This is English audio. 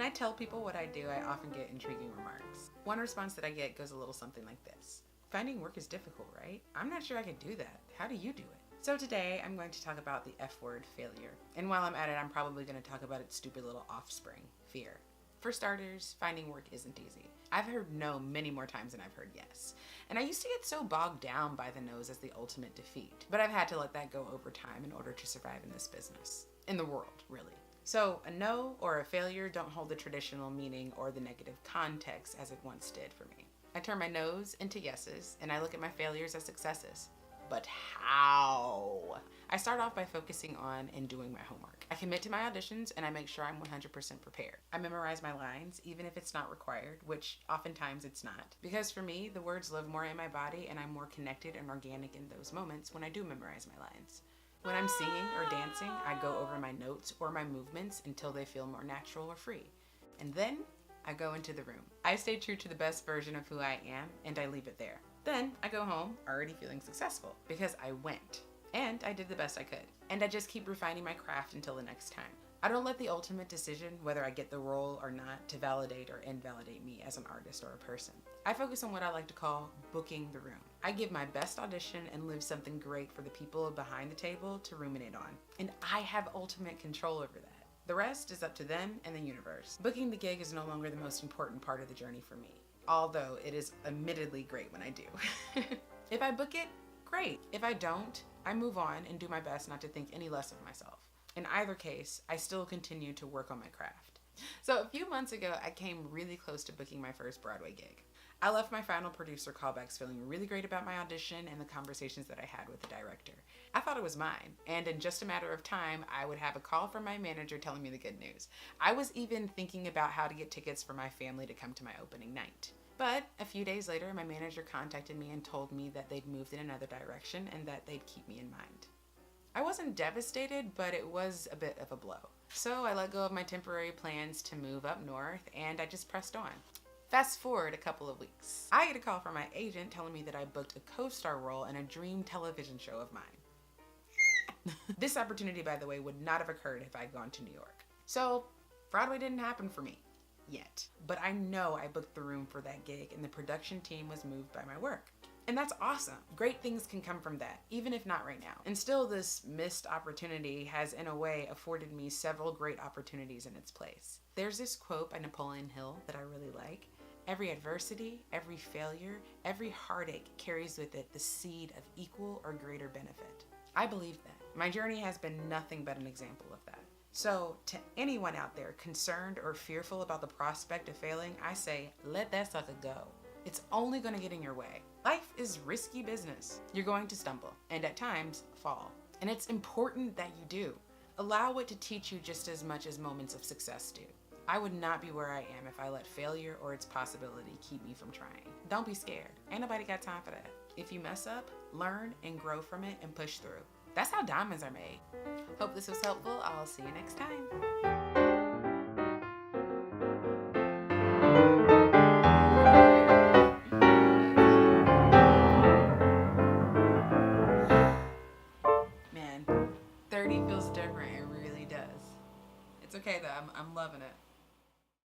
I tell people what I do, I often get intriguing remarks. One response that I get goes a little something like this: finding work is difficult, right? I'm not sure I could do that. How do you do it? So today I'm going to talk about the F word, failure. And while I'm at it, I'm probably going to talk about its stupid little offspring, fear. For starters, finding work isn't easy. I've heard no many more times than I've heard yes. And I used to get so bogged down by the no's as the ultimate defeat. But I've had to let that go over time in order to survive in this business. In the world, really. So a no or a failure don't hold the traditional meaning or the negative context as it once did for me. I turn my no's into yeses, and I look at my failures as successes. But how? I start off by focusing on and doing my homework. I commit to my auditions and I make sure I'm 100% prepared. I memorize my lines, even if it's not required, which oftentimes it's not. Because for me, the words live more in my body and I'm more connected and organic in those moments when I do memorize my lines. When I'm singing or dancing, I go over my notes or my movements until they feel more natural or free. And then I go into the room. I stay true to the best version of who I am and I leave it there. Then I go home already feeling successful because I went and I did the best I could. And I just keep refining my craft until the next time. I don't let the ultimate decision, whether I get the role or not, to validate or invalidate me as an artist or a person. I focus on what I like to call booking the room. I give my best audition and live something great for the people behind the table to ruminate on. And I have ultimate control over that. The rest is up to them and the universe. Booking the gig is no longer the most important part of the journey for me, although it is admittedly great when I do. If I book it, great. If I don't, I move on and do my best not to think any less of myself. In either case, I still continue to work on my craft. So a few months ago, I came really close to booking my first Broadway gig. I left my final producer callbacks feeling really great about my audition and the conversations that I had with the director. I thought it was mine, and in just a matter of time, I would have a call from my manager telling me the good news. I was even thinking about how to get tickets for my family to come to my opening night. But a few days later, my manager contacted me and told me that they'd moved in another direction and that they'd keep me in mind. I wasn't devastated, but it was a bit of a blow. So I let go of my temporary plans to move up north and I just pressed on. Fast forward a couple of weeks. I get a call from my agent telling me that I booked a co-star role in a dream television show of mine. This opportunity, by the way, would not have occurred if I'd gone to New York. So Broadway didn't happen for me. Yet. But I know I booked the room for that gig and the production team was moved by my work. And that's awesome. Great things can come from that, even if not right now. And still, this missed opportunity has in a way afforded me several great opportunities in its place. There's this quote by Napoleon Hill that I really like. Every adversity, every failure, every heartache carries with it the seed of equal or greater benefit. I believe that. My journey has been nothing but an example of that. So to anyone out there concerned or fearful about the prospect of failing, I say, let that sucker go. It's only going to get in your way. Life is risky business. You're going to stumble and at times fall. And it's important that you do. Allow it to teach you just as much as moments of success do. I would not be where I am if I let failure or its possibility keep me from trying. Don't be scared. Ain't nobody got time for that. If you mess up, learn and grow from it and push through. That's how diamonds are made. Hope this was helpful. I'll see you next time.